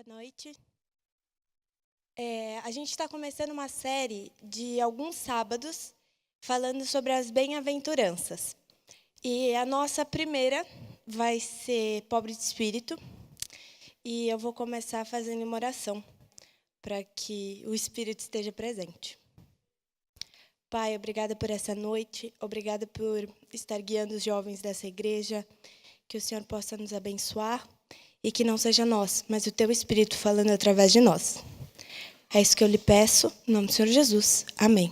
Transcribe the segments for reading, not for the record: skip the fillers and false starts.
Boa noite. A gente está começando uma série de alguns sábados falando sobre as bem-aventuranças. E a nossa primeira vai ser Pobre de Espírito. E eu vou começar fazendo uma oração para que o Espírito esteja presente. Pai, obrigada por essa noite, obrigada por estar guiando os jovens dessa igreja, que o Senhor possa nos abençoar e que não seja nós, mas o Teu Espírito falando através de nós. É isso que eu lhe peço, em nome do Senhor Jesus. Amém.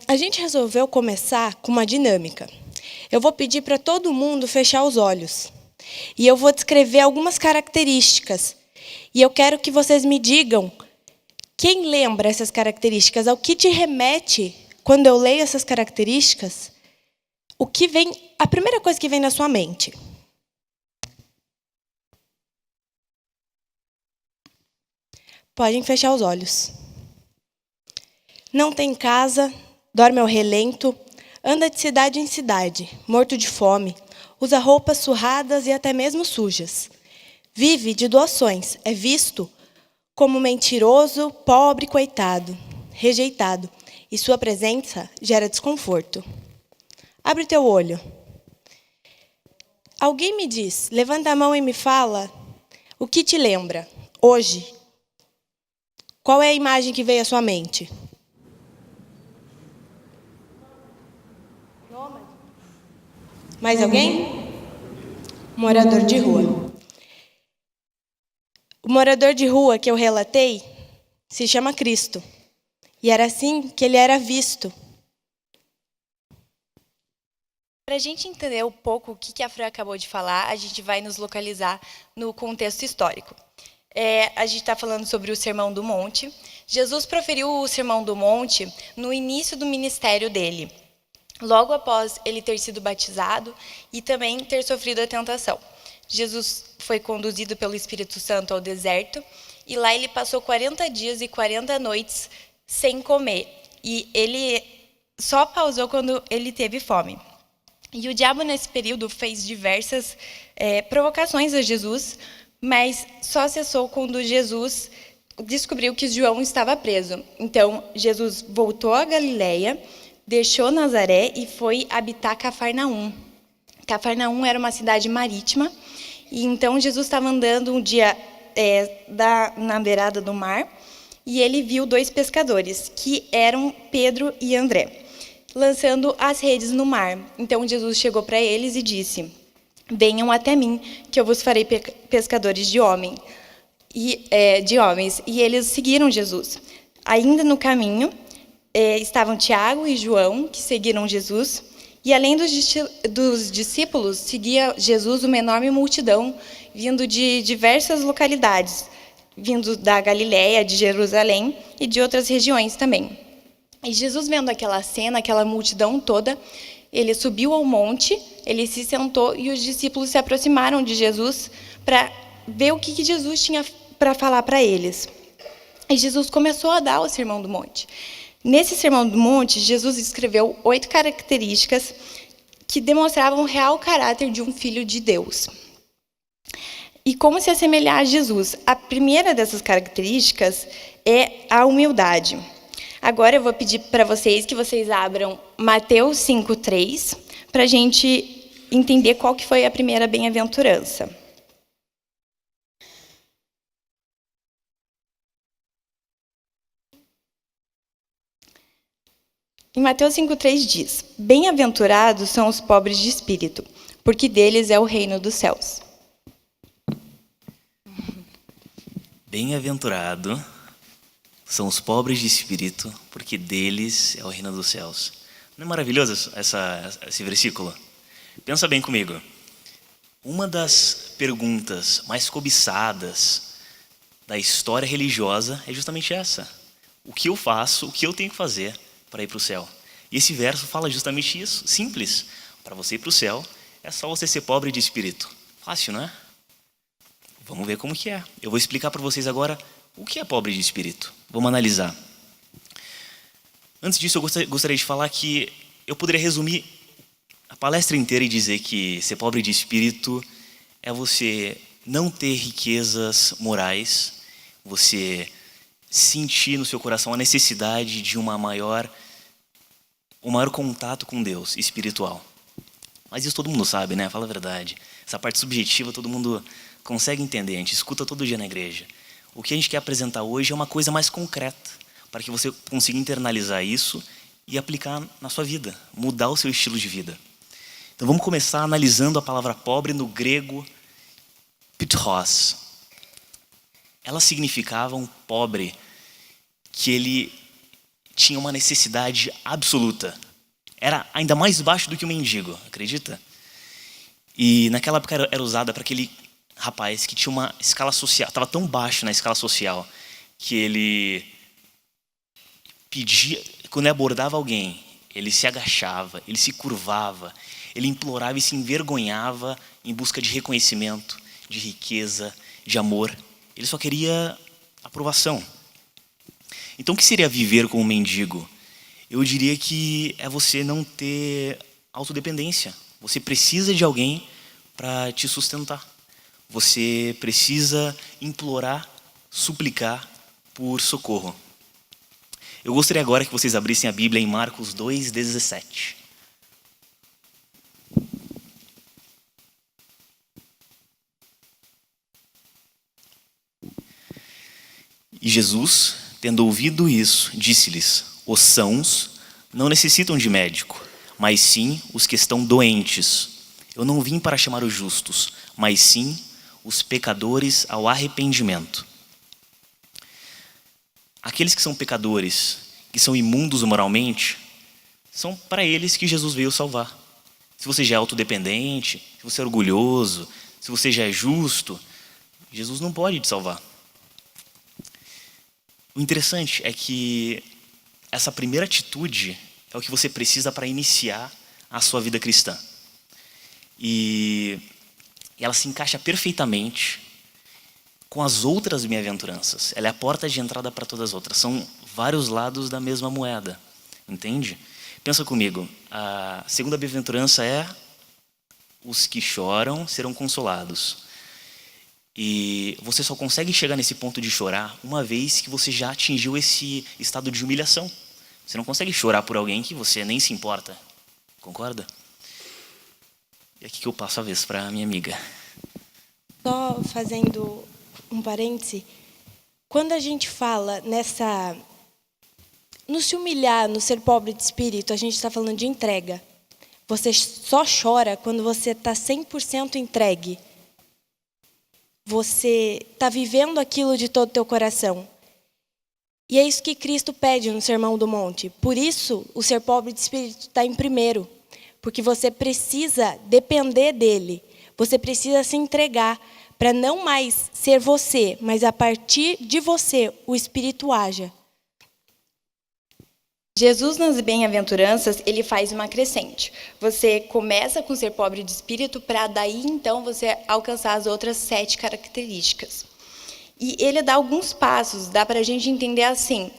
A gente resolveu começar com uma dinâmica. Eu vou pedir para todo mundo fechar os olhos. E eu vou descrever algumas características. E eu quero que vocês me digam quem lembra essas características, ao que te remete quando eu leio essas características, a primeira coisa que vem na sua mente. Podem fechar os olhos. Não tem casa, dorme ao relento, anda de cidade em cidade, morto de fome, usa roupas surradas e até mesmo sujas. Vive de doações, é visto como mentiroso, pobre, coitado, rejeitado, e sua presença gera desconforto. Abre teu olho. Alguém me diz, levanta a mão e me fala o que te lembra, hoje. Qual é a imagem que veio à sua mente? Mais alguém? Morador de rua. O morador de rua que eu relatei se chama Cristo. E era assim que ele era visto. Para a gente entender um pouco o que a Fran acabou de falar, a gente vai nos localizar no contexto histórico. A gente está falando sobre o Sermão do Monte. Jesus proferiu o Sermão do Monte no início do ministério dele, logo após ele ter sido batizado e também ter sofrido a tentação. Jesus foi conduzido pelo Espírito Santo ao deserto e lá ele passou 40 dias e 40 noites sem comer. E ele só pausou quando ele teve fome. E o diabo, nesse período, fez diversas provocações a Jesus, mas só cessou quando Jesus descobriu que João estava preso. Então, Jesus voltou a Galileia, deixou Nazaré e foi habitar Cafarnaum. Cafarnaum era uma cidade marítima, e então Jesus estava andando um dia na beirada do mar, e ele viu 2 pescadores, que eram Pedro e André, lançando as redes no mar. Então Jesus chegou para eles e disse: venham até mim, que eu vos farei pescadores de homens. E eles seguiram Jesus. Ainda no caminho estavam Tiago e João, que seguiram Jesus. E além dos discípulos, seguia Jesus uma enorme multidão, vindo de diversas localidades, vindo da Galiléia, de Jerusalém e de outras regiões também. E Jesus, vendo aquela cena, aquela multidão toda, ele subiu ao monte, ele se sentou e os discípulos se aproximaram de Jesus para ver o que Jesus tinha para falar para eles. E Jesus começou a dar o Sermão do Monte. Nesse Sermão do Monte, Jesus escreveu 8 características que demonstravam o real caráter de um filho de Deus. E como se assemelhar a Jesus? A primeira dessas características é a humildade. Agora eu vou pedir para vocês que vocês abram Mateus 5:3, para a gente entender qual que foi a primeira bem-aventurança. Em Mateus 5:3 diz: bem-aventurados são os pobres de espírito, porque deles é o reino dos céus. Bem-aventurado são os pobres de espírito, porque deles é o reino dos céus. Não é maravilhoso esse versículo? Pensa bem comigo. Uma das perguntas mais cobiçadas da história religiosa é justamente essa: o que eu faço, o que eu tenho que fazer para ir para o céu? E esse verso fala justamente isso, simples. Para você ir para o céu, é só você ser pobre de espírito. Fácil, não é? Vamos ver como que é. Eu vou explicar para vocês agora o que é pobre de espírito. Vamos analisar. Antes disso, eu gostaria de falar que eu poderia resumir a palestra inteira e dizer que ser pobre de espírito é você não ter riquezas morais, você sentir no seu coração a necessidade de um maior contato com Deus espiritual. Mas isso todo mundo sabe, né? Fala a verdade. Essa parte subjetiva todo mundo consegue entender, a gente escuta todo dia na igreja. O que a gente quer apresentar hoje é uma coisa mais concreta, para que você consiga internalizar isso e aplicar na sua vida, mudar o seu estilo de vida. Então vamos começar analisando a palavra pobre no grego ptros. Ela significava um pobre que ele tinha uma necessidade absoluta. Era ainda mais baixo do que um mendigo, acredita? E naquela época era usada para aquele rapaz que tinha uma escala social, estava tão baixo na escala social, que ele pedia, quando ele abordava alguém, ele se agachava, ele se curvava, ele implorava e se envergonhava em busca de reconhecimento, de riqueza, de amor. Ele só queria aprovação. Então, o que seria viver como um mendigo? Eu diria que é você não ter autodependência. Você precisa de alguém para te sustentar. Você precisa implorar, suplicar por socorro. Eu gostaria agora que vocês abrissem a Bíblia em Marcos 2:17. E Jesus, tendo ouvido isso, disse-lhes: os sãos não necessitam de médico, mas sim os que estão doentes. Eu não vim para chamar os justos, mas sim os pecadores ao arrependimento. Aqueles que são pecadores, que são imundos moralmente, são para eles que Jesus veio salvar. Se você já é autodependente, se você é orgulhoso, se você já é justo, Jesus não pode te salvar. O interessante é que essa primeira atitude é o que você precisa para iniciar a sua vida cristã. E ela se encaixa perfeitamente com as outras bem-aventuranças. Ela é a porta de entrada para todas as outras. São vários lados da mesma moeda. Entende? Pensa comigo. A segunda bem-aventurança é: os que choram serão consolados. E você só consegue chegar nesse ponto de chorar uma vez que você já atingiu esse estado de humilhação. Você não consegue chorar por alguém que você nem se importa. Concorda? E aqui que eu passo a vez para a minha amiga. Só fazendo um parêntese, quando a gente fala no se humilhar, no ser pobre de espírito, a gente está falando de entrega. Você só chora quando você está 100% entregue. Você está vivendo aquilo de todo o teu coração. E é isso que Cristo pede no Sermão do Monte. Por isso, o ser pobre de espírito está em primeiro. Porque você precisa depender dele. Você precisa se entregar para não mais ser você, mas a partir de você o Espírito haja. Jesus, nas bem-aventuranças, ele faz uma crescente. Você começa com ser pobre de espírito para daí, então, você alcançar as outras 7 características. E ele dá alguns passos, dá para a gente entender assim,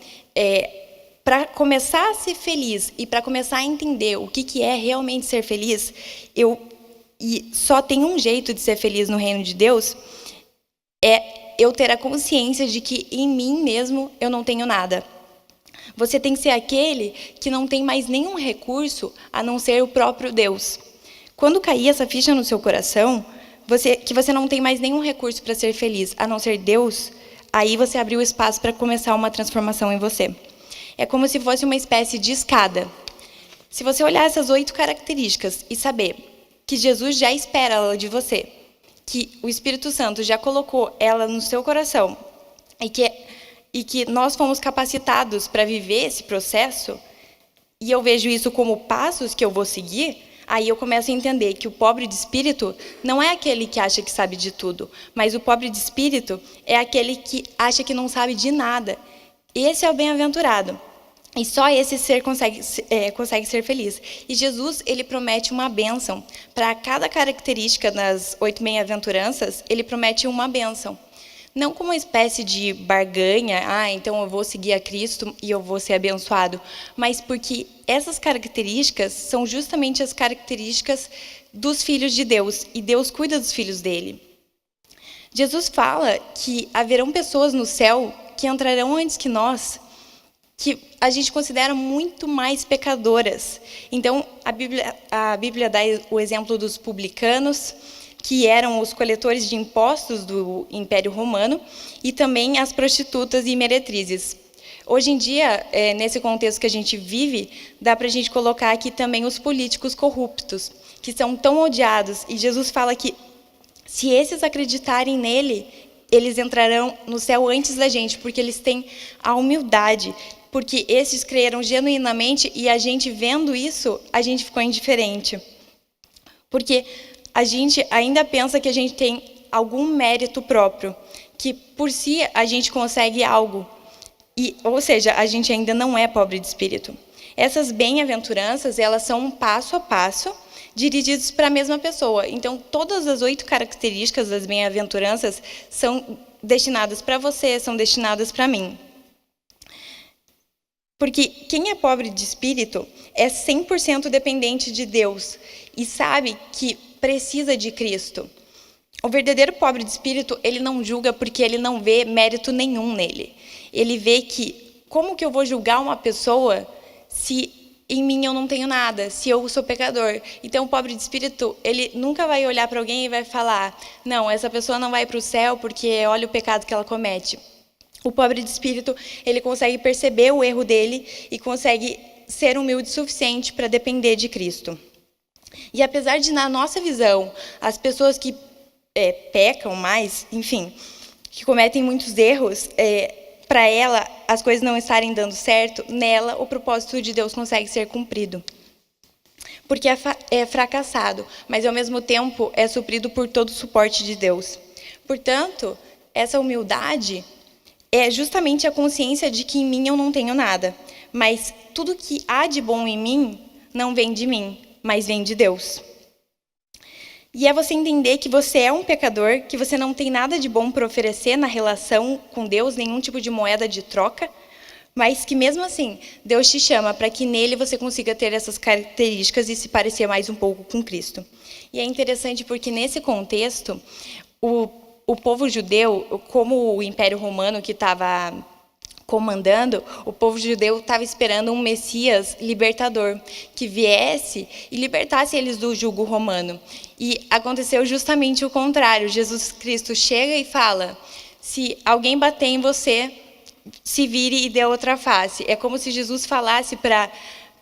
para começar a ser feliz e para começar a entender o que é realmente ser feliz, e só tem um jeito de ser feliz no reino de Deus, é eu ter a consciência de que em mim mesmo eu não tenho nada. Você tem que ser aquele que não tem mais nenhum recurso a não ser o próprio Deus. Quando cair essa ficha no seu coração, que você não tem mais nenhum recurso para ser feliz a não ser Deus, aí você abriu espaço para começar uma transformação em você. É como se fosse uma espécie de escada. Se você olhar essas 8 características e saber que Jesus já espera ela de você, que o Espírito Santo já colocou ela no seu coração e que nós fomos capacitados para viver esse processo, e eu vejo isso como passos que eu vou seguir, aí eu começo a entender que o pobre de espírito não é aquele que acha que sabe de tudo, mas o pobre de espírito é aquele que acha que não sabe de nada. Esse é o bem-aventurado. E só esse ser consegue ser feliz. E Jesus, ele promete uma bênção. Para cada característica das 8 bem-aventuranças, ele promete uma bênção. Não como uma espécie de barganha, então eu vou seguir a Cristo e eu vou ser abençoado, mas porque essas características são justamente as características dos filhos de Deus, e Deus cuida dos filhos dele. Jesus fala que haverão pessoas no céu que entrarão antes que nós, que a gente considera muito mais pecadoras. Então, a Bíblia dá o exemplo dos publicanos, que eram os coletores de impostos do Império Romano, e também as prostitutas e meretrizes. Hoje em dia, nesse contexto que a gente vive, dá para a gente colocar aqui também os políticos corruptos, que são tão odiados. E Jesus fala que, se esses acreditarem nele, eles entrarão no céu antes da gente, porque eles têm a humildade, porque esses creram genuinamente, e a gente vendo isso, a gente ficou indiferente. Porque a gente ainda pensa que a gente tem algum mérito próprio, que por si a gente consegue algo, ou seja, a gente ainda não é pobre de espírito. Essas bem-aventuranças, elas são um passo a passo, dirigidos para a mesma pessoa. Então, todas as 8 características das bem-aventuranças são destinadas para você, são destinadas para mim. Porque quem é pobre de espírito é 100% dependente de Deus e sabe que precisa de Cristo. O verdadeiro pobre de espírito, ele não julga porque ele não vê mérito nenhum nele. Ele vê que, como que eu vou julgar uma pessoa se em mim eu não tenho nada, se eu sou pecador? Então, o pobre de espírito, ele nunca vai olhar para alguém e vai falar, não, essa pessoa não vai para o céu porque olha o pecado que ela comete. O pobre de espírito, ele consegue perceber o erro dele e consegue ser humilde o suficiente para depender de Cristo. E apesar de, na nossa visão, as pessoas que pecam mais, enfim, que cometem muitos erros, para ela as coisas não estarem dando certo, nela o propósito de Deus consegue ser cumprido. Porque é fracassado, mas ao mesmo tempo é suprido por todo o suporte de Deus. Portanto, essa humildade é justamente a consciência de que em mim eu não tenho nada, mas tudo que há de bom em mim não vem de mim, mas vem de Deus. E é você entender que você é um pecador, que você não tem nada de bom para oferecer na relação com Deus, nenhum tipo de moeda de troca, mas que mesmo assim, Deus te chama para que nele você consiga ter essas características e se parecer mais um pouco com Cristo. E é interessante porque nesse contexto, o povo judeu, como o Império Romano que estava comandando, o povo judeu estava esperando um Messias libertador, que viesse e libertasse eles do jugo romano. E aconteceu justamente o contrário. Jesus Cristo chega e fala, se alguém bater em você, se vire e dê outra face. É como se Jesus falasse para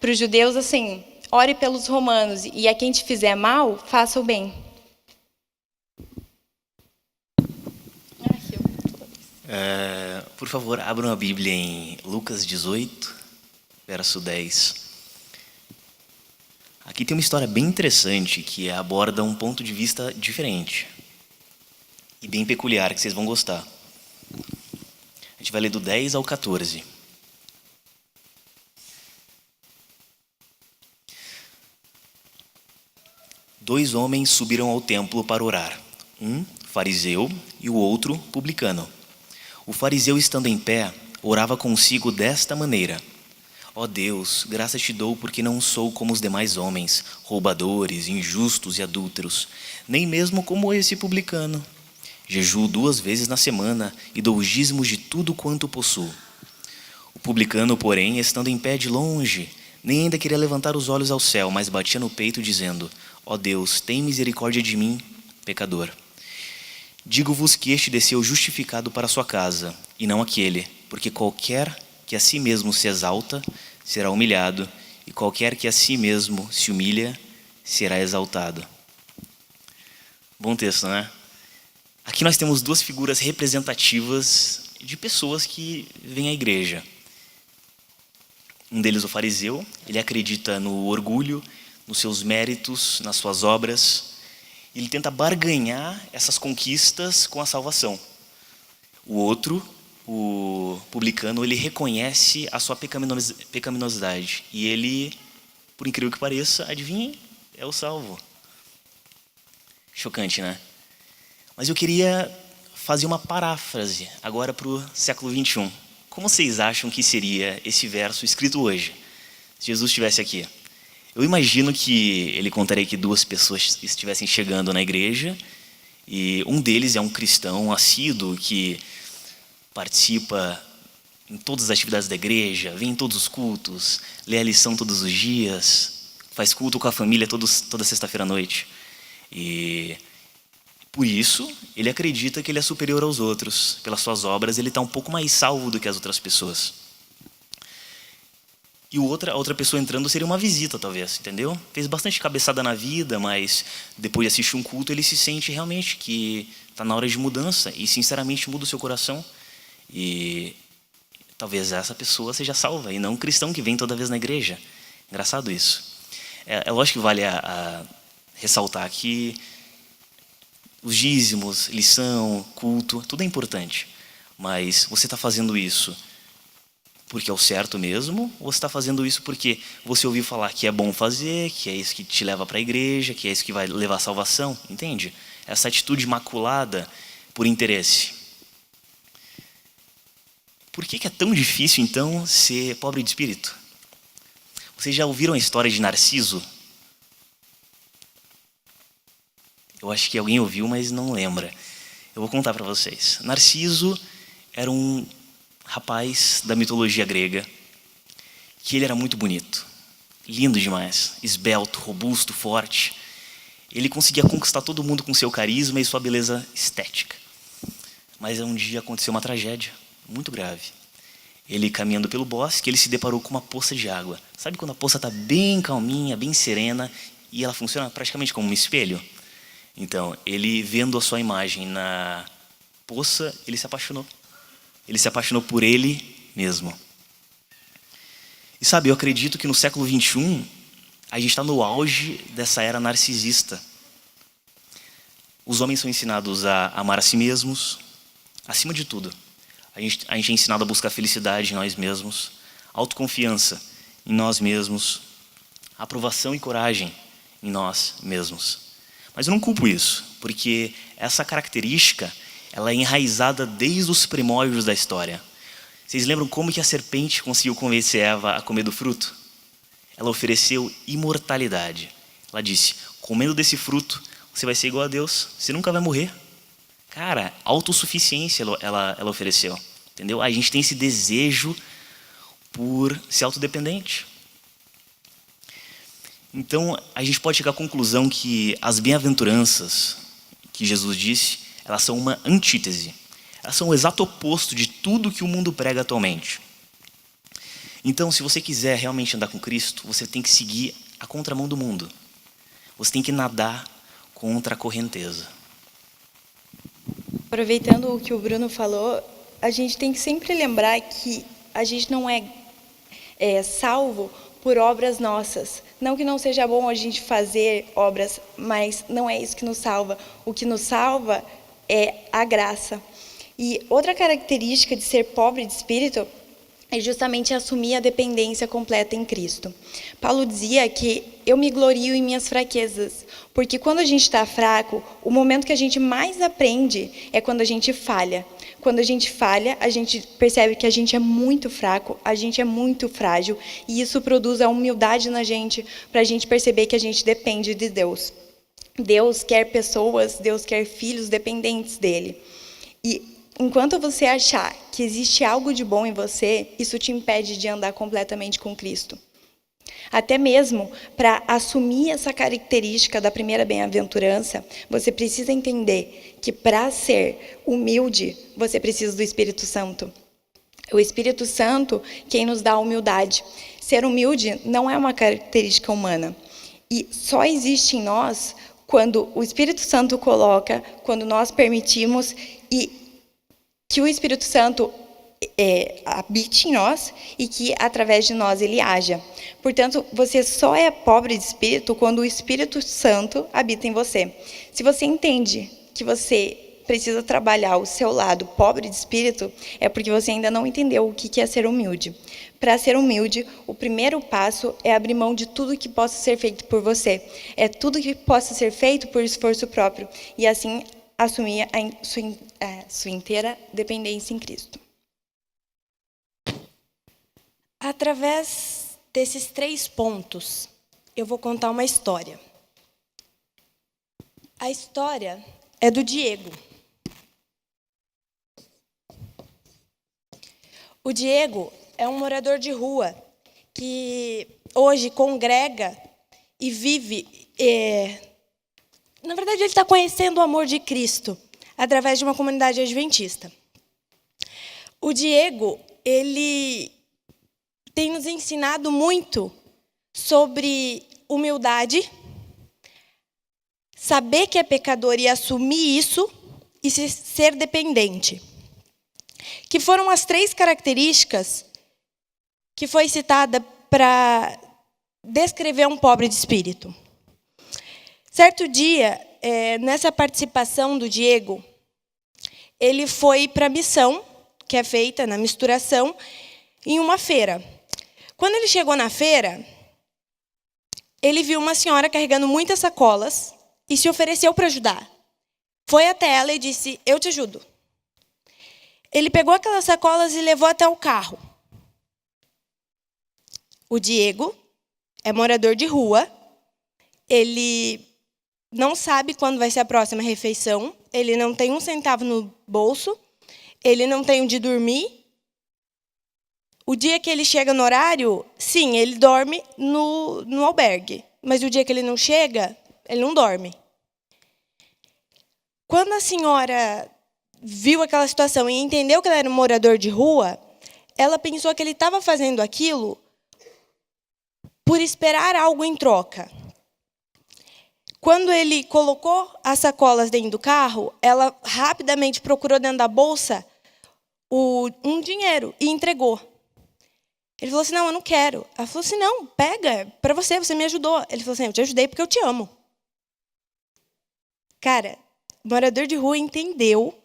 os judeus assim, ore pelos romanos, e a quem te fizer mal, faça o bem. Por favor, abram a Bíblia em Lucas 18, verso 10. Aqui tem uma história bem interessante que aborda um ponto de vista diferente e bem peculiar, que vocês vão gostar. A gente vai ler do 10 ao 14. Dois homens subiram ao templo para orar, um fariseu e o outro publicano. O fariseu, estando em pé, orava consigo desta maneira: ó Deus, graças te dou porque não sou como os demais homens, roubadores, injustos e adúlteros, nem mesmo como esse publicano. Jejuo 2 vezes na semana e dou dízimos de tudo quanto possuo. O publicano, porém, estando em pé de longe, nem ainda queria levantar os olhos ao céu, mas batia no peito, dizendo: ó Deus, tem misericórdia de mim, pecador. Digo-vos que este desceu justificado para sua casa, e não aquele, porque qualquer que a si mesmo se exalta, será humilhado, e qualquer que a si mesmo se humilha, será exaltado. Bom texto, né? Aqui nós temos 2 figuras representativas de pessoas que vêm à igreja. Um deles, o fariseu, ele acredita no orgulho, nos seus méritos, nas suas obras. Ele tenta barganhar essas conquistas com a salvação. O outro, o publicano, ele reconhece a sua pecaminosidade. E ele, por incrível que pareça, adivinhem, é o salvo. Chocante, né? Mas eu queria fazer uma paráfrase agora para o século 21. Como vocês acham que seria esse verso escrito hoje, se Jesus estivesse aqui? Eu imagino que ele contaria que 2 pessoas estivessem chegando na igreja E um deles é um cristão assíduo que participa em todas as atividades da igreja, vem em todos os cultos, lê a lição todos os dias, faz culto com a família toda sexta-feira à noite. E por isso, ele acredita que ele é superior aos outros. Pelas suas obras, ele está um pouco mais salvo do que as outras pessoas. E a outra pessoa entrando seria uma visita, talvez, entendeu? Fez bastante cabeçada na vida, mas depois de assistir um culto, ele se sente realmente que está na hora de mudança e, sinceramente, muda o seu coração. E talvez essa pessoa seja salva e não um cristão que vem toda vez na igreja. Engraçado isso. É lógico que vale a ressaltar que os dízimos, lição, culto, tudo é importante. Mas você está fazendo isso porque é o certo mesmo? Ou você está fazendo isso porque você ouviu falar que é bom fazer, que é isso que te leva para a igreja, que é isso que vai levar à salvação? Entende? Essa atitude imaculada por interesse. Por que é tão difícil, então, ser pobre de espírito? Vocês já ouviram a história de Narciso? Eu acho que alguém ouviu, mas não lembra. Eu vou contar para vocês. Narciso era um rapaz da mitologia grega, que ele era muito bonito, lindo demais, esbelto, robusto, forte. Ele conseguia conquistar todo mundo com seu carisma e sua beleza estética. Mas um dia aconteceu uma tragédia muito grave. Ele, caminhando pelo bosque, ele se deparou com uma poça de água. Sabe quando a poça está bem calminha, bem serena, e ela funciona praticamente como um espelho? Então, ele, vendo a sua imagem na poça, ele se apaixonou. Ele se apaixonou por ele mesmo. E sabe, eu acredito que no século XXI, a gente está no auge dessa era narcisista. Os homens são ensinados a amar a si mesmos, acima de tudo. A gente é ensinado a buscar felicidade em nós mesmos, autoconfiança em nós mesmos, aprovação e coragem em nós mesmos. Mas eu não culpo isso, porque essa característica ela é enraizada desde os primórdios da história. Vocês lembram como que a serpente conseguiu convencer Eva a comer do fruto? Ela ofereceu imortalidade. Ela disse, comendo desse fruto, você vai ser igual a Deus, você nunca vai morrer. Cara, autossuficiência ela ofereceu. Entendeu? A gente tem esse desejo por ser autodependente. Então, a gente pode chegar à conclusão que as bem-aventuranças que Jesus disse, elas são uma antítese. Elas são o exato oposto de tudo que o mundo prega atualmente. Então, se você quiser realmente andar com Cristo, você tem que seguir a contramão do mundo. Você tem que nadar contra a correnteza. Aproveitando o que o Bruno falou, a gente tem que sempre lembrar que a gente não é salvo por obras nossas. Não que não seja bom a gente fazer obras, mas não é isso que nos salva. O que nos salva é a graça. E outra característica de ser pobre de espírito é justamente assumir a dependência completa em Cristo. Paulo dizia que eu me glorio em minhas fraquezas, porque quando a gente está fraco, o momento que a gente mais aprende é quando a gente falha. Quando a gente falha, a gente percebe que a gente é muito fraco, a gente é muito frágil, e isso produz a humildade na gente, para a gente perceber que a gente depende de Deus. Deus quer pessoas, Deus quer filhos dependentes dele. E enquanto você achar que existe algo de bom em você, isso te impede de andar completamente com Cristo. Até mesmo para assumir essa característica da primeira bem-aventurança, você precisa entender que para ser humilde, você precisa do Espírito Santo. O Espírito Santo, quem nos dá a humildade. Ser humilde não é uma característica humana. E só existe em nós quando o Espírito Santo coloca, quando nós permitimos e que o Espírito Santo habite em nós e que através de nós ele haja. Portanto, você só é pobre de espírito quando o Espírito Santo habita em você. Se você entende que você precisa trabalhar o seu lado pobre de espírito, é porque você ainda não entendeu o que é ser humilde. Para ser humilde, o primeiro passo é abrir mão de tudo que possa ser feito por você. É tudo que possa ser feito por esforço próprio. E assim assumir sua inteira dependência em Cristo. Através desses 3 pontos, eu vou contar uma história. A história é do Diego. O Diego é um morador de rua que hoje congrega e vive. Na verdade, ele está conhecendo o amor de Cristo através de uma comunidade adventista. O Diego, ele tem nos ensinado muito sobre humildade, saber que é pecador e assumir isso e ser dependente. Que foram as 3 características que foi citada para descrever um pobre de espírito. Certo dia, nessa participação do Diego, ele foi para a missão, que é feita na misturação, em uma feira. Quando ele chegou na feira, ele viu uma senhora carregando muitas sacolas e se ofereceu para ajudar. Foi até ela e disse: eu te ajudo. Ele pegou aquelas sacolas e levou até o carro. O Diego é morador de rua, ele não sabe quando vai ser a próxima refeição, ele não tem 1 centavo no bolso, ele não tem onde dormir. O dia que ele chega no horário, sim, ele dorme no albergue, mas o dia que ele não chega, ele não dorme. Quando a senhora viu aquela situação e entendeu que ele era um morador de rua, ela pensou que ele estava fazendo aquilo por esperar algo em troca. Quando ele colocou as sacolas dentro do carro, ela rapidamente procurou dentro da bolsa um dinheiro e entregou. Ele falou assim: não, eu não quero. Ela falou assim: não, pega, para você me ajudou. Ele falou assim: eu te ajudei porque eu te amo. Cara, o morador de rua entendeu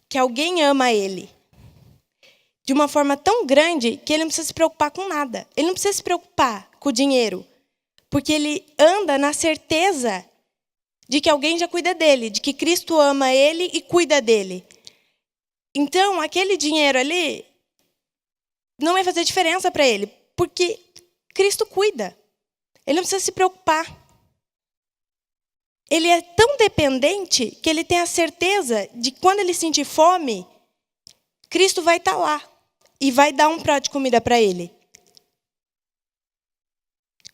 que alguém ama ele de uma forma tão grande que ele não precisa se preocupar com nada. Ele não precisa se preocupar com o dinheiro, porque ele anda na certeza de que alguém já cuida dele, de que Cristo ama ele e cuida dele. Então, aquele dinheiro ali não vai fazer diferença para ele, porque Cristo cuida. Ele não precisa se preocupar. Ele é tão dependente que ele tem a certeza de que quando ele sentir fome, Cristo vai estar lá e vai dar um prato de comida para ele.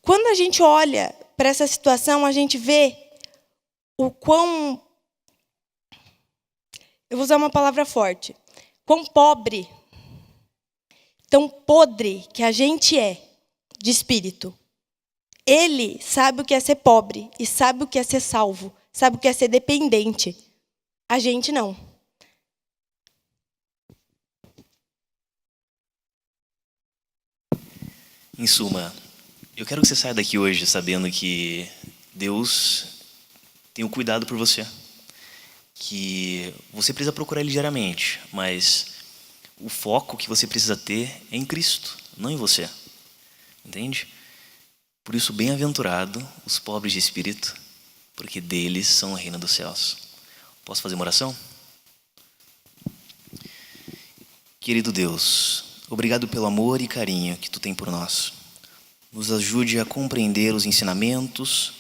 Quando a gente olha para essa situação, a gente vê o quão... Eu vou usar uma palavra forte. Quão pobre, tão podre que a gente é de espírito. Ele sabe o que é ser pobre e sabe o que é ser salvo, sabe o que é ser dependente. A gente não. Em suma, eu quero que você saia daqui hoje sabendo que Deus tem um cuidado por você. Que você precisa procurar Ele diariamente, mas o foco que você precisa ter é em Cristo, não em você. Entende? Por isso, bem-aventurado os pobres de espírito, porque deles são o reino dos céus. Posso fazer uma oração? Querido Deus, obrigado pelo amor e carinho que Tu tem por nós. Nos ajude a compreender os ensinamentos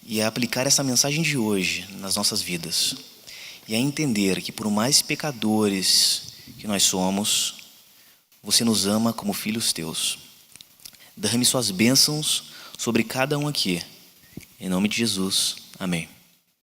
e a aplicar essa mensagem de hoje nas nossas vidas. E a entender que, por mais pecadores que nós somos, Você nos ama como filhos Teus. Derrame Suas bênçãos sobre cada um aqui. Em nome de Jesus. Amém.